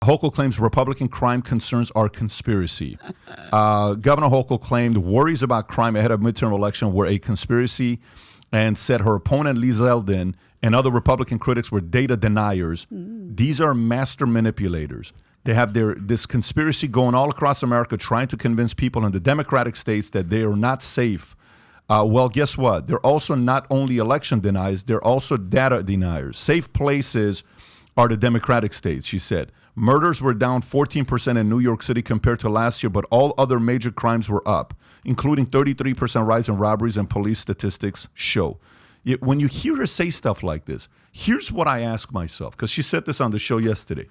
Hochul claims Republican crime concerns are conspiracy. Governor Hochul claimed worries about crime ahead of midterm election were a conspiracy and said her opponent, Lee Zeldin, and other Republican critics were data deniers. These are master manipulators. They have this conspiracy going all across America trying to convince people in the Democratic states that they are not safe. Well, guess what? They're also not only election deniers, they're also data deniers. Safe places are the Democratic states, she said. Murders were down 14% in New York City compared to last year, but all other major crimes were up, including 33% rise in robberies, and police statistics show. Yet when you hear her say stuff like this, here's what I ask myself, because she said this on the show yesterday.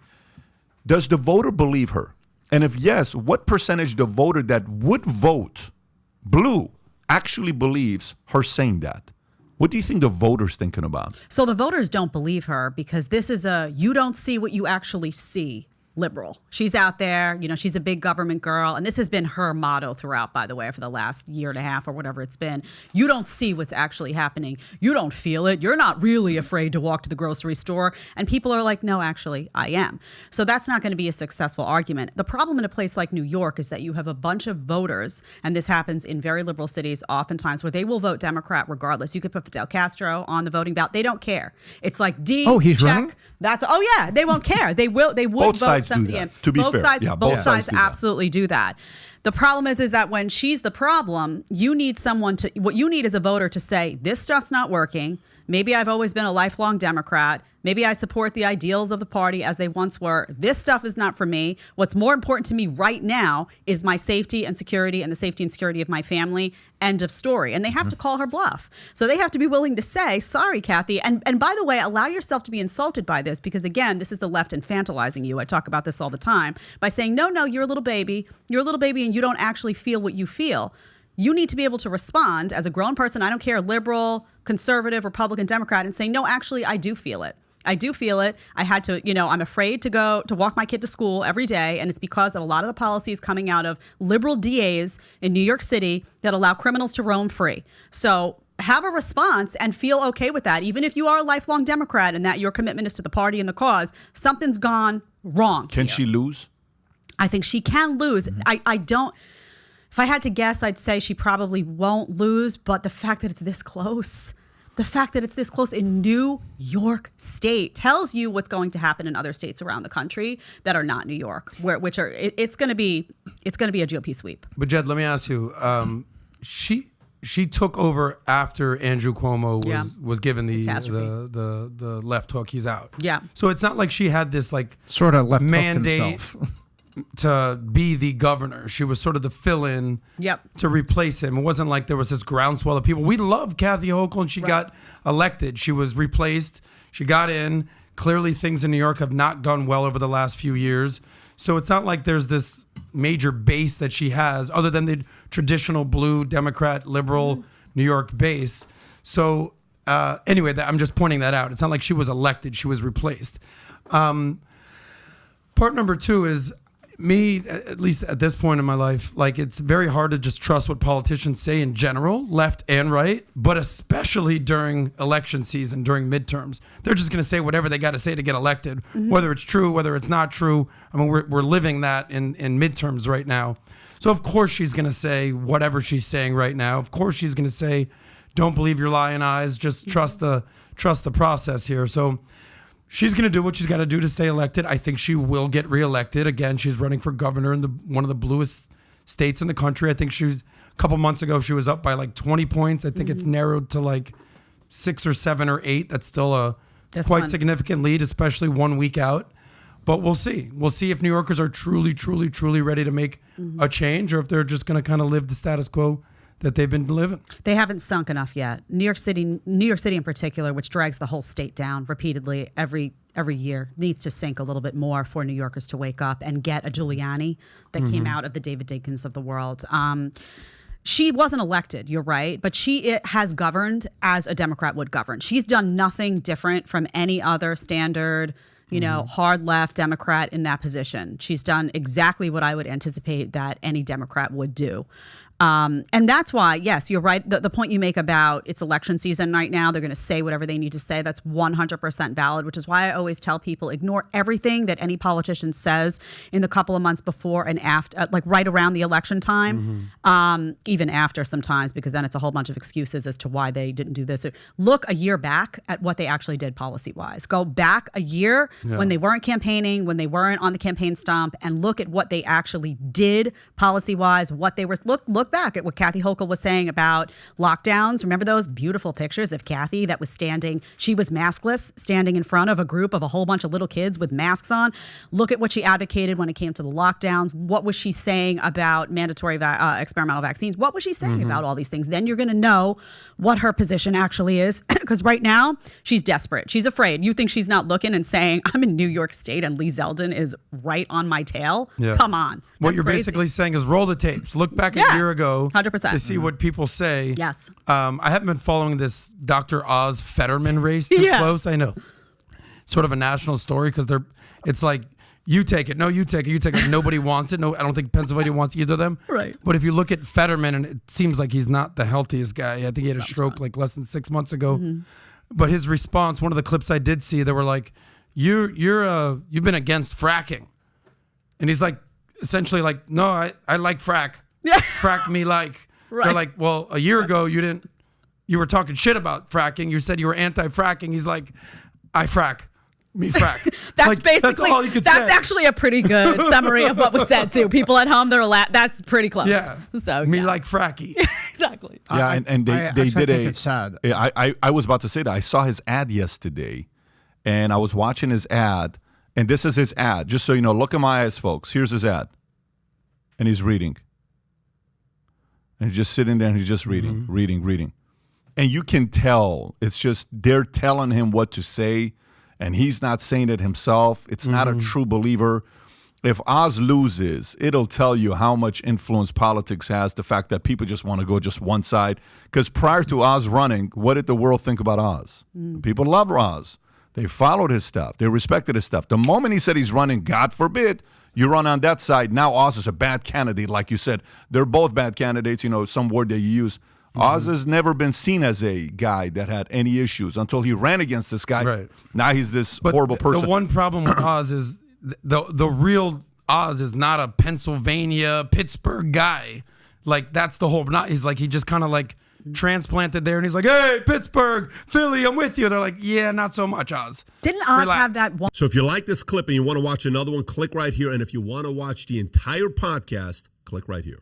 Does the voter believe her? And if yes, what percentage of the voter that would vote blue actually believes her saying that? What do you think the voters thinking about? So the voters don't believe her because this is a you don't see what you actually see liberal. She's out there, she's a big government girl. And this has been her motto throughout, by the way, for the last year and a half or whatever it's been. You don't see what's actually happening. You don't feel it. You're not really afraid to walk to the grocery store. And people are like, no, actually, I am. So that's not going to be a successful argument. The problem in a place like New York is that you have a bunch of voters, and this happens in very liberal cities oftentimes, where they will vote Democrat regardless. You could put Fidel Castro on the voting ballot. They don't care. It's like D, he's check. running? They won't care. They would Both vote sides something do that, in. to be both fair. Sides, Yeah, both sides do that. absolutely do that. The problem is that when she's the problem, you need someone to, what you need is a voter to say, this stuff's not working. Maybe I've always been a lifelong Democrat. Maybe I support the ideals of the party as they once were. This stuff is not for me. What's more important to me right now is my safety and security and the safety and security of my family. End of story. And they have to call her bluff. So they have to be willing to say, sorry, Kathy. And by the way, allow yourself to be insulted by this because, again, this is the left infantilizing you. I talk about this all the time by saying, no, you're a little baby. You're a little baby and you don't actually feel what you feel. You need to be able to respond as a grown person. I don't care, liberal, conservative, Republican, Democrat, and say, no, actually, I do feel it. I do feel it. I had to, I'm afraid to walk my kid to school every day. And it's because of a lot of the policies coming out of liberal DAs in New York City that allow criminals to roam free. So have a response and feel okay with that. Even if you are a lifelong Democrat and that your commitment is to the party and the cause, something's gone wrong. Can she lose? I think she can lose. I don't. If I had to guess, I'd say she probably won't lose. But the fact that it's this close, in New York State tells you what's going to happen in other states around the country that are not New York, it's going to be a GOP sweep. But Jed, let me ask you, she took over after Andrew Cuomo was given the left hook. He's out. Yeah. So it's not like she had this sort of left mandate himself to be the governor. She was sort of the fill-in to replace him. It wasn't like there was this groundswell of people. We love Kathy Hochul, and she got elected. She was replaced. She got in. Clearly, things in New York have not gone well over the last few years. So it's not like there's this major base that she has, other than the traditional blue Democrat, liberal New York base. So anyway, I'm just pointing that out. It's not like she was elected. She was replaced. Part number two is, me, at least at this point in my life, it's very hard to just trust what politicians say in general, left and right, but especially during election season, during midterms. They're just going to say whatever they got to say to get elected, whether it's true, whether it's not true. I mean, we're living that in midterms right now. So of course she's going to say whatever she's saying right now. Of course she's going to say, don't believe your lying eyes, just trust the process here. So she's going to do what she's got to do to stay elected. I think she will get reelected. Again, she's running for governor in one of the bluest states in the country. I think a couple months ago, she was up by 20 points. I think it's narrowed to 6 or 7 or 8. That's still a quite significant lead, especially 1 week out. But we'll see. We'll see if New Yorkers are truly, truly, truly ready to make a change, or if they're just going to kind of live the status quo that they've been living. They haven't sunk enough yet. New York City in particular, which drags the whole state down repeatedly every year, needs to sink a little bit more for New Yorkers to wake up and get a Giuliani that came out of the David Dinkins of the world. She wasn't elected, you're right, but she has governed as a Democrat would govern. She's done nothing different from any other standard, hard left Democrat in that position. She's done exactly what I would anticipate that any Democrat would do. And that's why, yes, you're right. The point you make about it's election season right now, they're going to say whatever they need to say. That's 100% valid, which is why I always tell people ignore everything that any politician says in the couple of months before and after, like right around the election time, even after sometimes, because then it's a whole bunch of excuses as to why they didn't do this. Look a year back at what they actually did policy-wise. Go back a year when they weren't campaigning, when they weren't on the campaign stump, and look at what they actually did policy-wise, what they were, look back at what Kathy Hochul was saying about lockdowns. Remember those beautiful pictures of Kathy that was standing, she was maskless, standing in front of a group of a whole bunch of little kids with masks on. Look at what she advocated when it came to the lockdowns. What was she saying about mandatory experimental vaccines? What was she saying about all these things? Then you're going to know what her position actually is. Because right now, she's desperate. She's afraid. You think she's not looking and saying, I'm in New York State and Lee Zeldin is right on my tail? Yeah. Come on. What you're basically saying is roll the tapes. Look back a year ago. 100%. To see what people say. Yes. I haven't been following this Dr. Oz Fetterman race too close. I know. Sort of a national story because it's like, you take it. No, you take it. You take it. Nobody wants it. No, I don't think Pennsylvania wants either of them. Right. But if you look at Fetterman, and it seems like he's not the healthiest guy. I think he had a stroke like less than 6 months ago. But his response, one of the clips I did see, they were like, you've been against fracking. And he's like, essentially like, no, I like frack. Frack me like. Right. They're like, well, a year ago you were talking shit about fracking. You said you were anti-fracking. He's like, I frack. Me frack. That's like, basically, that's all you could say. That's actually a pretty good summary of what was said too. People at home, that's pretty close. Yeah. So me like fracky. Exactly. Yeah, and they did it's sad. I was about to say that. I saw his ad yesterday, and I was watching his ad, and this is his ad. Just so you know, look at my eyes, folks. Here's his ad. And he's reading. And he's just sitting there and he's just reading, reading. And you can tell it's just they're telling him what to say, and he's not saying it himself. It's not a true believer. If Oz loses, it'll tell you how much influence politics has, the fact that people just want to go just one side. Because prior to Oz running, what did the world think about Oz? People love Oz. They followed his stuff. They respected his stuff. The moment he said he's running, God forbid, you run on that side. Now Oz is a bad candidate, like you said. They're both bad candidates, some word that you use. Oz has never been seen as a guy that had any issues until he ran against this guy. Right. Now he's this horrible person. The one problem with Oz is the real Oz is not a Pennsylvania, Pittsburgh guy. Like, that's the whole, he's like, he just kind of like transplanted there and he's like, hey, Pittsburgh, Philly, I'm with you. They're like, yeah, not so much, Oz. Didn't Oz have that one? So if you like this clip and you want to watch another one, click right here. And if you want to watch the entire podcast, click right here.